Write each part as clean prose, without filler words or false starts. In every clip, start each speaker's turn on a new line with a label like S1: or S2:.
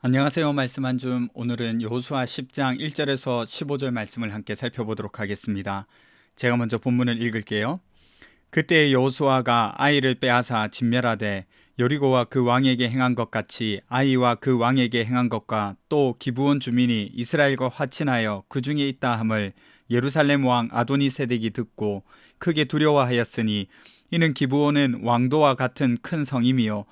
S1: 안녕하세요. 말씀 한 줌. 오늘은 여호수아 10장 1절에서 15절 말씀을 함께 살펴보도록 하겠습니다. 제가 먼저 본문을 읽을게요. 그때 여호수아가 아이를 빼앗아 진멸하되 여리고와 그 왕에게 행한 것 같이 아이와 그 왕에게 행한 것과 또 기브온 주민이 이스라엘과 화친하여 그 중에 있다 함을 예루살렘 왕 아도니세덱이 듣고 크게 두려워하였으니 이는 기브온은 왕도와 같은 큰 성임이요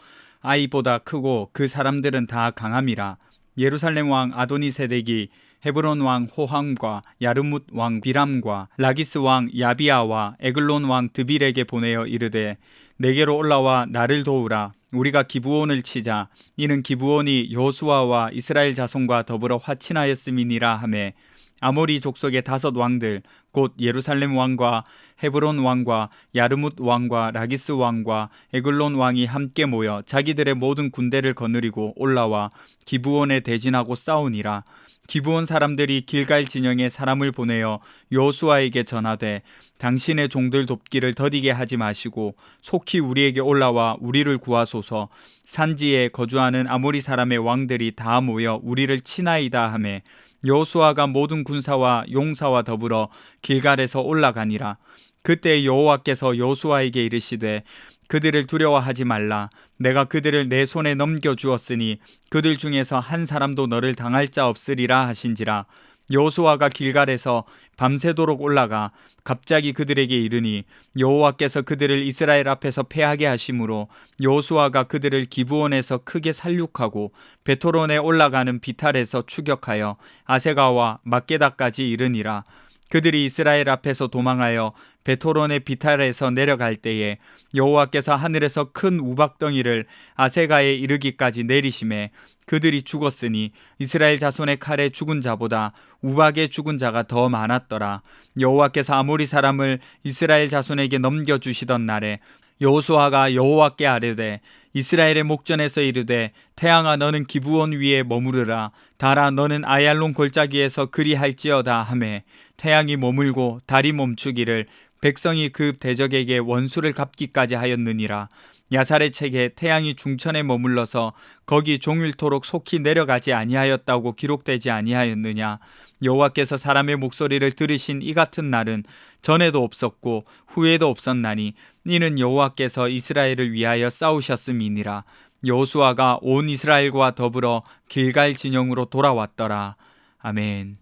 S1: 아이보다 크고 그 사람들은 다 강함이라. 예루살렘 왕 아도니세덱이 헤브론 왕 호함과 야르뭇 왕 비람과 라기스 왕 야비아와 에글론 왕 드빌에게 보내어 이르되 내게로 올라와 나를 도우라. 우리가 기브온을 치자. 이는 기브온이 여호수아와 이스라엘 자손과 더불어 화친하였음이니라 하매 아모리 족속의 5 왕들 곧 예루살렘 왕과 헤브론 왕과 야르뭇 왕과 라기스 왕과 에글론 왕이 함께 모여 자기들의 모든 군대를 거느리고 올라와 기브온에 대진하고 싸우니라. 기브온 사람들이 길갈 진영에 사람을 보내어 여호수아에게 전하되 당신의 종들 돕기를 더디게 하지 마시고 속히 우리에게 올라와 우리를 구하소서. 산지에 거주하는 아모리 사람의 왕들이 다 모여 우리를 치나이다 하매 여호수아가 모든 군사와 용사와 더불어 길갈에서 올라가니라. 그때 여호와께서 여호수아에게 이르시되 그들을 두려워하지 말라. 내가 그들을 내 손에 넘겨주었으니 그들 중에서 한 사람도 너를 당할 자 없으리라 하신지라. 여호수아가 길갈에서 밤새도록 올라가 갑자기 그들에게 이르니 여호와께서 그들을 이스라엘 앞에서 패하게 하심으로 여호수아가 그들을 기브온에서 크게 살육하고 베토론에 올라가는 비탈에서 추격하여 아세가와 막게다까지 이르니라. 그들이 이스라엘 앞에서 도망하여 베토론의 비탈에서 내려갈 때에 여호와께서 하늘에서 큰 우박덩이를 아세가에 이르기까지 내리심에 그들이 죽었으니 이스라엘 자손의 칼에 죽은 자보다 우박에 죽은 자가 더 많았더라. 여호와께서 아모리 사람을 이스라엘 자손에게 넘겨주시던 날에 여호수아가 여호와께 아뢰되 이스라엘의 목전에서 이르되 태양아 너는 기브온 위에 머무르라. 달아 너는 아얄론 골짜기에서 그리할지어다 하매 태양이 머물고 달이 멈추기를 백성이 그 대적에게 원수를 갚기까지 하였느니라. 야살의 책에 태양이 중천에 머물러서 거기 종일토록 속히 내려가지 아니하였다고 기록되지 아니하였느냐. 여호와께서 사람의 목소리를 들으신 이 같은 날은 전에도 없었고 후에도 없었나니 이는 여호와께서 이스라엘을 위하여 싸우셨음이니라. 여호수아가 온 이스라엘과 더불어 길갈 진영으로 돌아왔더라. 아멘.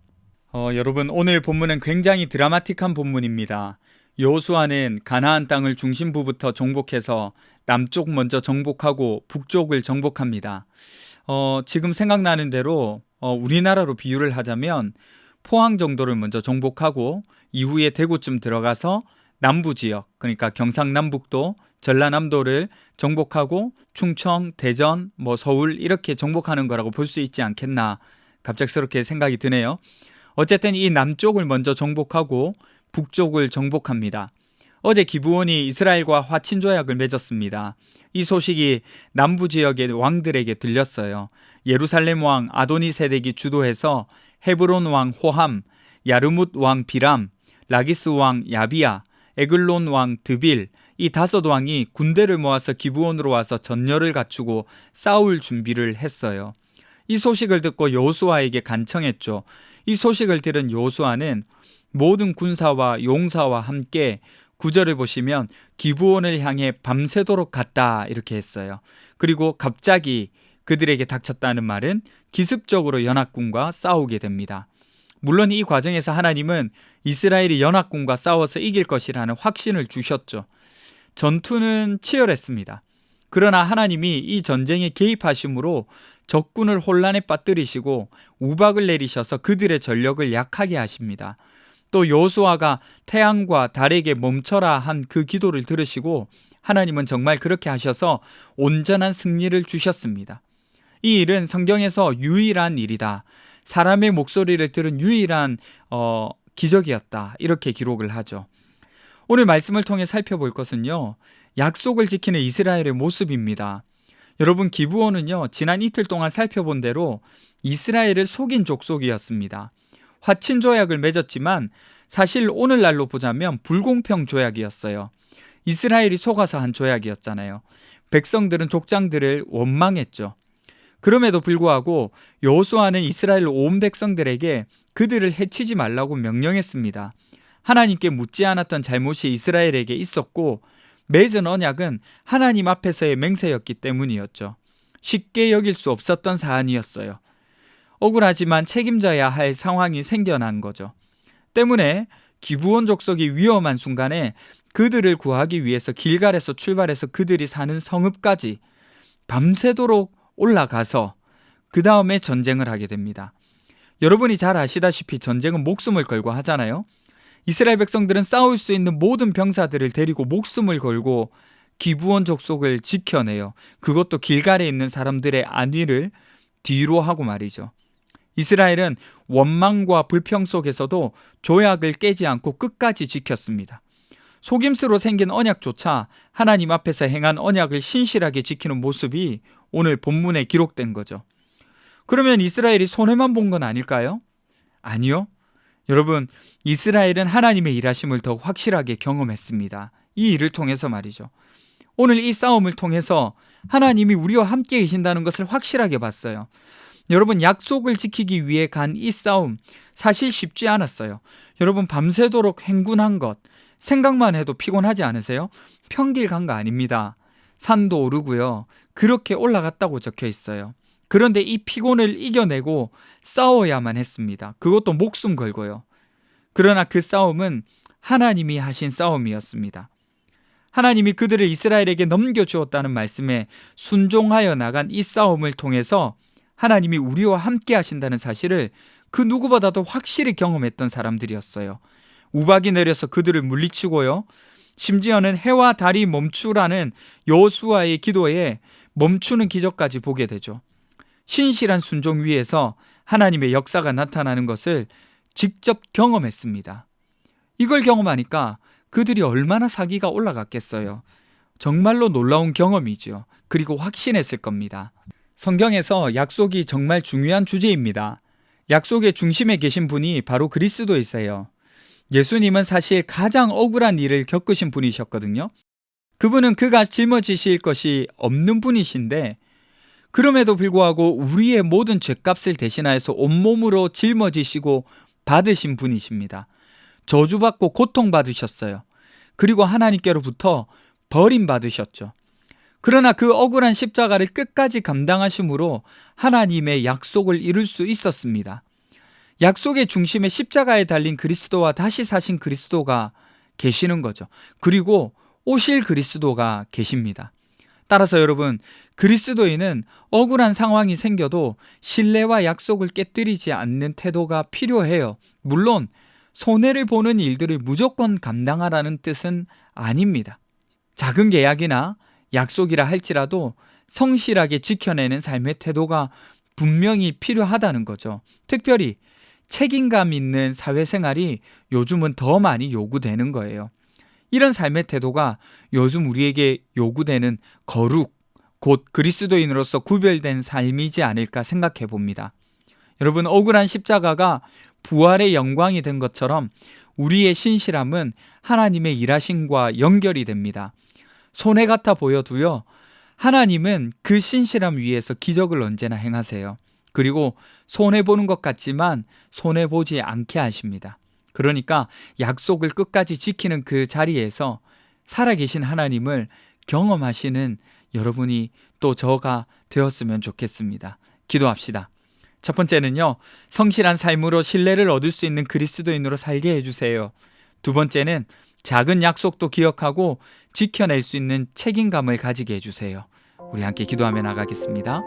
S1: 여러분, 오늘 본문은 굉장히 드라마틱한 본문입니다. 여호수아는 가나안 땅을 중심부부터 정복해서 남쪽 먼저 정복하고 북쪽을 정복합니다. 지금 생각나는 대로 우리나라로 비유를 하자면 포항 정도를 먼저 정복하고 이후에 대구쯤 들어가서 남부 지역, 그러니까 경상남북도, 전라남도를 정복하고 충청, 대전, 서울 이렇게 정복하는 거라고 볼 수 있지 않겠나 갑작스럽게 생각이 드네요. 어쨌든 이 남쪽을 먼저 정복하고 북쪽을 정복합니다. 어제 기브온이 이스라엘과 화친 조약을 맺었습니다. 이 소식이 남부 지역의 왕들에게 들렸어요. 예루살렘 왕 아도니세덱이 주도해서 헤브론 왕 호함, 야르뭇 왕 비람, 라기스 왕 야비아, 에글론 왕 드빌, 이 5 왕이 군대를 모아서 기브온으로 와서 전열을 갖추고 싸울 준비를 했어요. 이 소식을 듣고 여호수아에게 간청했죠. 이 소식을 들은 여호수아는 모든 군사와 용사와 함께 9절을 보시면 기브온을 향해 밤새도록 갔다 이렇게 했어요. 그리고 갑자기 그들에게 닥쳤다는 말은 기습적으로 연합군과 싸우게 됩니다. 물론 이 과정에서 하나님은 이스라엘이 연합군과 싸워서 이길 것이라는 확신을 주셨죠. 전투는 치열했습니다. 그러나 하나님이 이 전쟁에 개입하심으로 적군을 혼란에 빠뜨리시고 우박을 내리셔서 그들의 전력을 약하게 하십니다. 또 여호수아가 태양과 달에게 멈춰라 한 그 기도를 들으시고 하나님은 정말 그렇게 하셔서 온전한 승리를 주셨습니다. 이 일은 성경에서 유일한 일이다. 사람의 목소리를 들은 유일한 기적이었다. 이렇게 기록을 하죠. 오늘 말씀을 통해 살펴볼 것은요, 약속을 지키는 이스라엘의 모습입니다. 여러분, 기브온은요, 지난 이틀 동안 살펴본 대로 이스라엘을 속인 족속이었습니다. 화친 조약을 맺었지만 사실 오늘날로 보자면 불공평 조약이었어요. 이스라엘이 속아서 한 조약이었잖아요. 백성들은 족장들을 원망했죠. 그럼에도 불구하고 여호수아는 이스라엘 온 백성들에게 그들을 해치지 말라고 명령했습니다. 하나님께 묻지 않았던 잘못이 이스라엘에게 있었고 맺은 언약은 하나님 앞에서의 맹세였기 때문이었죠. 쉽게 여길 수 없었던 사안이었어요. 억울하지만 책임져야 할 상황이 생겨난 거죠. 때문에 기브온 족속이 위험한 순간에 그들을 구하기 위해서 길갈에서 출발해서 그들이 사는 성읍까지 밤새도록 올라가서 그 다음에 전쟁을 하게 됩니다. 여러분이 잘 아시다시피 전쟁은 목숨을 걸고 하잖아요. 이스라엘 백성들은 싸울 수 있는 모든 병사들을 데리고 목숨을 걸고 기브온 족속을 지켜내요. 그것도 길갈에 있는 사람들의 안위를 뒤로 하고 말이죠. 이스라엘은 원망과 불평 속에서도 조약을 깨지 않고 끝까지 지켰습니다. 속임수로 생긴 언약조차 하나님 앞에서 행한 언약을 신실하게 지키는 모습이 오늘 본문에 기록된 거죠. 그러면 이스라엘이 손해만 본 건 아닐까요? 아니요. 여러분, 이스라엘은 하나님의 일하심을 더 확실하게 경험했습니다. 이 일을 통해서 말이죠. 오늘 이 싸움을 통해서 하나님이 우리와 함께 계신다는 것을 확실하게 봤어요. 여러분, 약속을 지키기 위해 간 이 싸움 사실 쉽지 않았어요. 여러분, 밤새도록 행군한 것 생각만 해도 피곤하지 않으세요? 평길 간 거 아닙니다. 산도 오르고요. 그렇게 올라갔다고 적혀 있어요. 그런데 이 피곤을 이겨내고 싸워야만 했습니다. 그것도 목숨 걸고요. 그러나 그 싸움은 하나님이 하신 싸움이었습니다. 하나님이 그들을 이스라엘에게 넘겨주었다는 말씀에 순종하여 나간 이 싸움을 통해서 하나님이 우리와 함께 하신다는 사실을 그 누구보다도 확실히 경험했던 사람들이었어요. 우박이 내려서 그들을 물리치고요. 심지어는 해와 달이 멈추라는 여호수아의 기도에 멈추는 기적까지 보게 되죠. 신실한 순종 위에서 하나님의 역사가 나타나는 것을 직접 경험했습니다. 이걸 경험하니까 그들이 얼마나 사기가 올라갔겠어요. 정말로 놀라운 경험이죠. 그리고 확신했을 겁니다. 성경에서 약속이 정말 중요한 주제입니다. 약속의 중심에 계신 분이 바로 그리스도이세요. 예수님은 사실 가장 억울한 일을 겪으신 분이셨거든요. 그분은 그가 짊어지실 것이 없는 분이신데 그럼에도 불구하고 우리의 모든 죄값을 대신하여서 온몸으로 짊어지시고 받으신 분이십니다. 저주받고 고통받으셨어요. 그리고 하나님께로부터 버림받으셨죠. 그러나 그 억울한 십자가를 끝까지 감당하심으로 하나님의 약속을 이룰 수 있었습니다. 약속의 중심에 십자가에 달린 그리스도와 다시 사신 그리스도가 계시는 거죠. 그리고 오실 그리스도가 계십니다. 따라서 여러분, 그리스도인은 억울한 상황이 생겨도 신뢰와 약속을 깨뜨리지 않는 태도가 필요해요. 물론 손해를 보는 일들을 무조건 감당하라는 뜻은 아닙니다. 작은 계약이나 약속이라 할지라도 성실하게 지켜내는 삶의 태도가 분명히 필요하다는 거죠. 특별히 책임감 있는 사회생활이 요즘은 더 많이 요구되는 거예요. 이런 삶의 태도가 요즘 우리에게 요구되는 거룩, 곧 그리스도인으로서 구별된 삶이지 않을까 생각해 봅니다. 여러분, 억울한 십자가가 부활의 영광이 된 것처럼 우리의 신실함은 하나님의 일하심과 연결이 됩니다. 손해 같아 보여도요, 하나님은 그 신실함 위에서 기적을 언제나 행하세요. 그리고 손해보는 것 같지만 손해보지 않게 하십니다. 그러니까 약속을 끝까지 지키는 그 자리에서 살아계신 하나님을 경험하시는 여러분이 또 저가 되었으면 좋겠습니다. 기도합시다. 첫 번째는요, 성실한 삶으로 신뢰를 얻을 수 있는 그리스도인으로 살게 해주세요. 두 번째는 작은 약속도 기억하고 지켜낼 수 있는 책임감을 가지게 해주세요. 우리 함께 기도하며 나가겠습니다.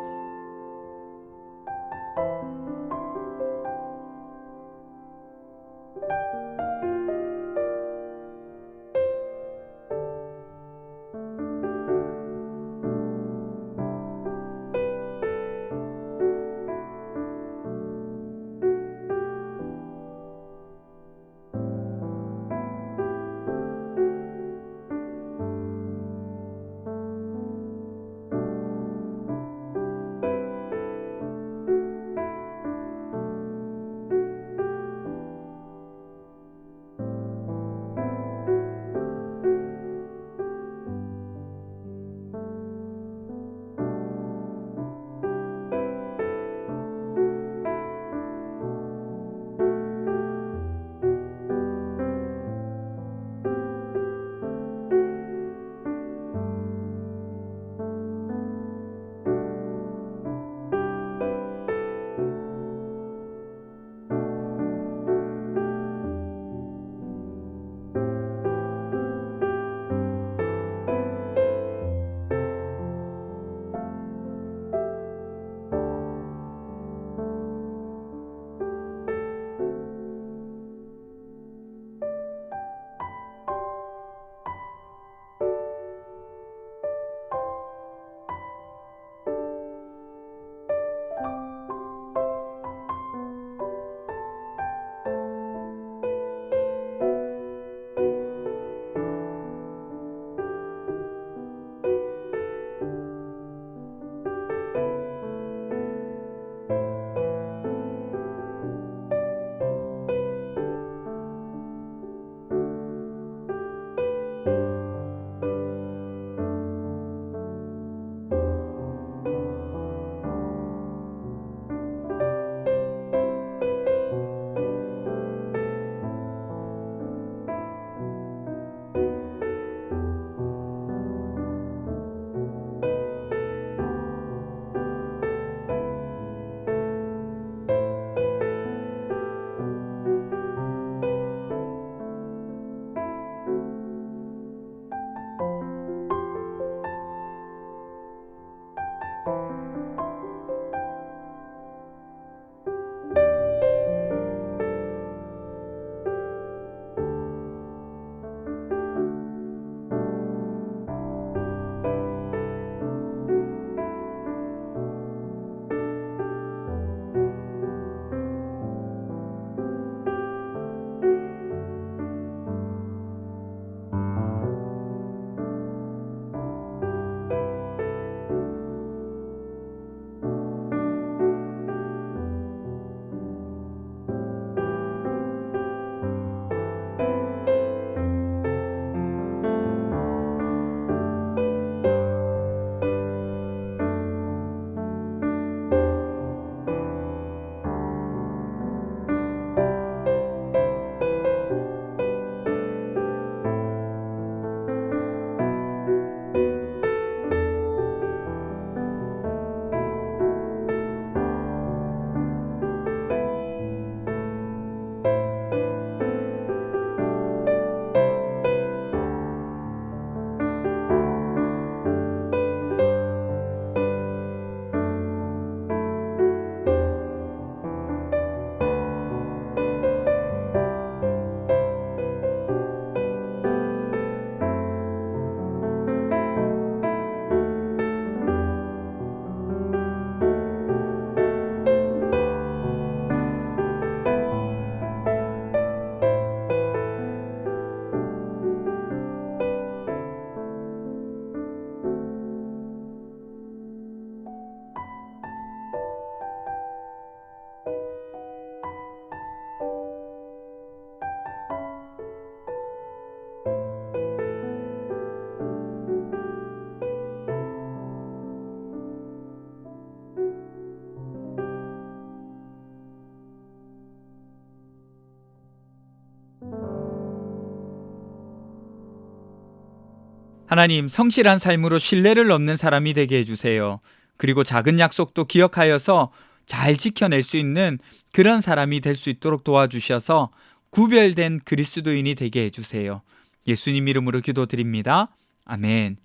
S1: 하나님, 성실한 삶으로 신뢰를 얻는 사람이 되게 해주세요. 그리고 작은 약속도 기억하여서 잘 지켜낼 수 있는 그런 사람이 될 수 있도록 도와주셔서 구별된 그리스도인이 되게 해주세요. 예수님 이름으로 기도드립니다. 아멘.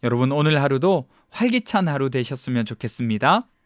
S1: 여러분, 오늘 하루도 활기찬 하루 되셨으면 좋겠습니다.